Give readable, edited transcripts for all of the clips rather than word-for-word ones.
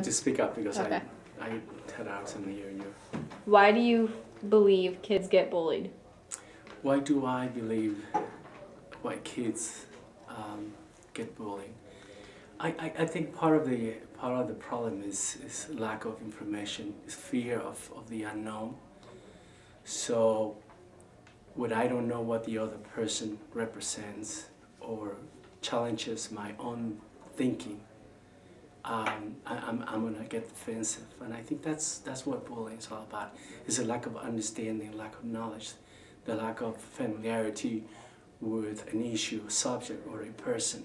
to speak up because Okay. I had out in the year. Why do you believe kids get bullied? Why do I believe why kids get bullied? I think part of the problem is lack of information, is fear of the unknown. So when I don't know what the other person represents or challenges my own thinking, I'm gonna get defensive, and I think that's what bullying is all about. It's a lack of understanding, lack of knowledge, the lack of familiarity with an issue, a subject, or a person.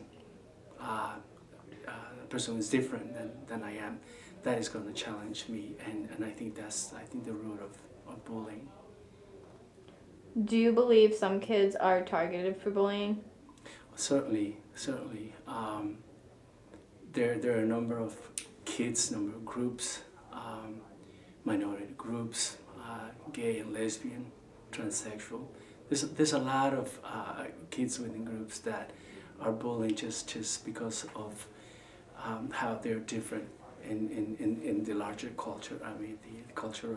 A person who is different than I am, that is going to challenge me, and I think that's the root of bullying. Do you believe some kids are targeted for bullying? Certainly. There are a number of kids, number of groups, minority groups, gay and lesbian, transsexual. There's a lot of kids within groups that are bullied just because of how they're different in the larger culture. I mean, the culture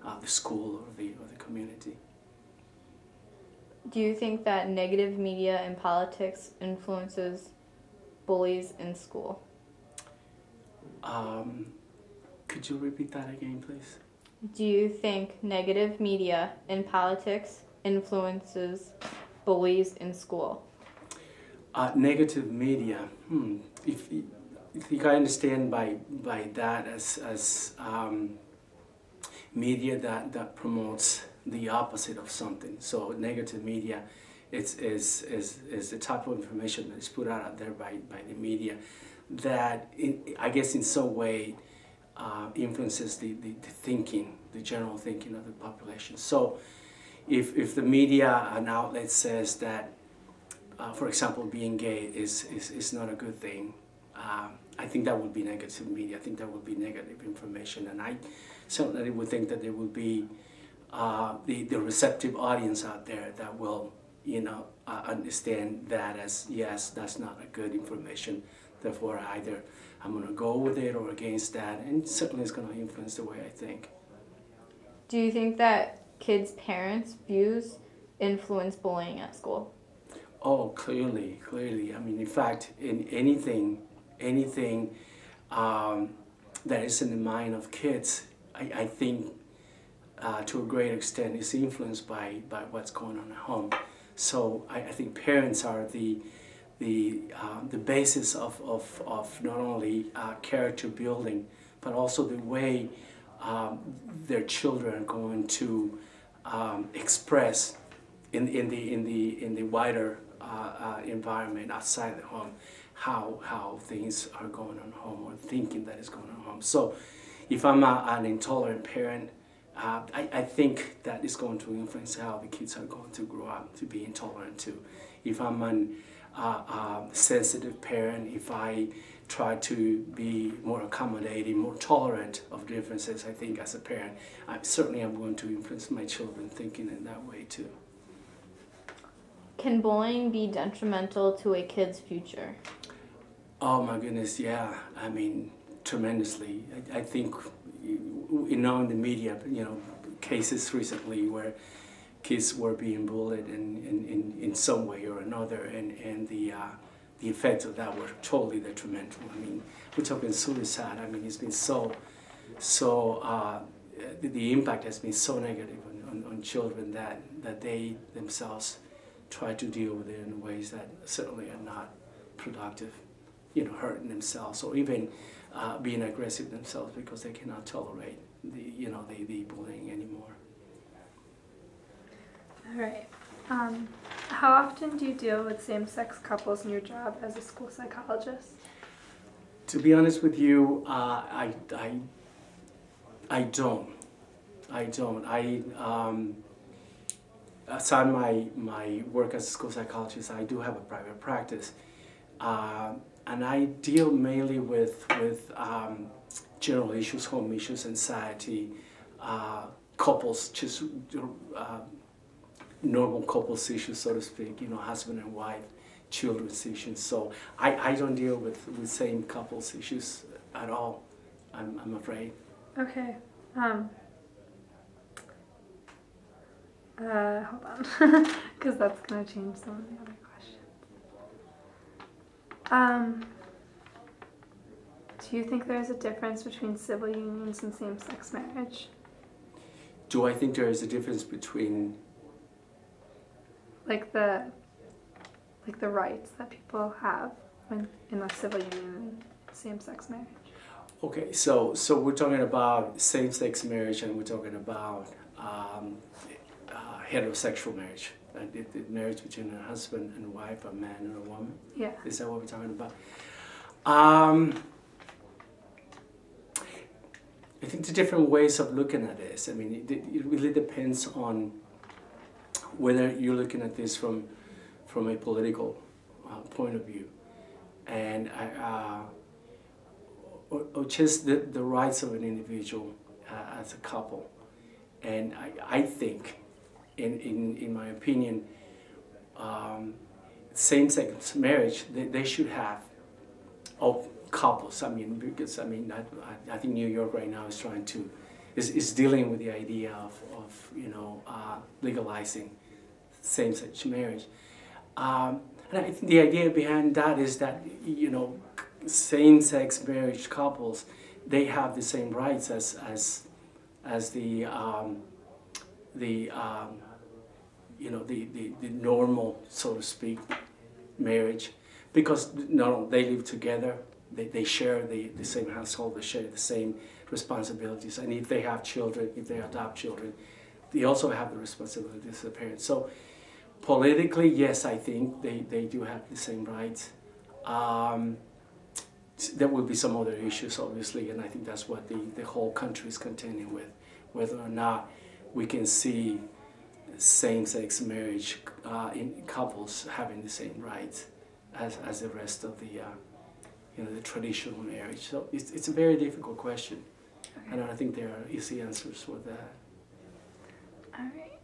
of the school or the community. Do you think that negative media and politics influences bullies in school? Could you repeat that again, please? Do you think negative media and politics influences bullies in school? Negative media. If I understand by that as media that promotes the opposite of something. So negative media is the type of information that is put out there by the media that I guess in some way influences the thinking, the general thinking of the population. So if the media, an outlet, says that for example, being gay is not a good thing, I think that would be negative media. I think that would be negative information, and I certainly would think that there would be the receptive audience out there that will, understand that as, yes, that's not a good information. Therefore, either I'm going to go with it or against that, and certainly it's going to influence the way I think. Do you think that kids' parents' views influence bullying at school? Oh, clearly. I mean, in fact, in anything that is in the mind of kids, I think to a great extent is influenced by what's going on at home. So I think parents are the basis of not only character building, but also the way their children are going to express in the wider environment outside the home how things are going on home, or thinking that is going on home. So if I'm an intolerant parent, I think that is going to influence how the kids are going to grow up to be intolerant too. If I'm an sensitive parent, if I try to be more accommodating, more tolerant of differences, I think as a parent, I'm going to influence my children thinking in that way too. Can bullying be detrimental to a kid's future? Oh my goodness, yeah. I mean, tremendously. I think, in the media, cases recently where kids were being bullied in some way or another, and the effects of that were totally detrimental. I mean, we're talking suicide. I mean, it's been the impact has been so negative on children that they themselves try to deal with it in ways that certainly are not productive, hurting themselves, or even being aggressive themselves because they cannot tolerate the bullying anymore. All right. How often do you deal with same-sex couples in your job as a school psychologist? To be honest with you, I don't. Aside my work as a school psychologist, I do have a private practice, and I deal mainly with general issues, home issues, anxiety, couples, just normal couples issues, so to speak, husband and wife, children's issues. So I don't deal with same couples issues at all. I'm afraid. Okay. Hold on, because that's gonna change some of the other questions. Do you think there's a difference between civil unions and same-sex marriage? Do I think there is a difference between? Like the rights that people have when in a civil union and same-sex marriage? Okay, so we're talking about same-sex marriage, and we're talking about heterosexual marriage, the marriage between a husband and wife, a man and a woman. Yeah. Is that what we're talking about? I think the different ways of looking at this. I mean, it really depends on whether you're looking at this from a political point of view, and or just the rights of an individual as a couple. And I think, in my opinion, same-sex marriage, they should have, couples. I mean, because I think New York right now is trying to, is dealing with the idea of legalizing same-sex marriage. And I think the idea behind that is that, same-sex marriage couples, they have the same rights as the normal, so to speak, marriage, because they live together, they share the same household, they share the same responsibilities, and if they have children, if they adopt children, they also have the responsibilities as a parent. So politically, yes, I think they do have the same rights. There will be some other issues, obviously, and I think that's what the whole country is contending with, whether or not we can see same-sex marriage in couples having the same rights as the rest of the the traditional marriage. So it's a very difficult question. Okay. I don't think there are easy answers for that. All right.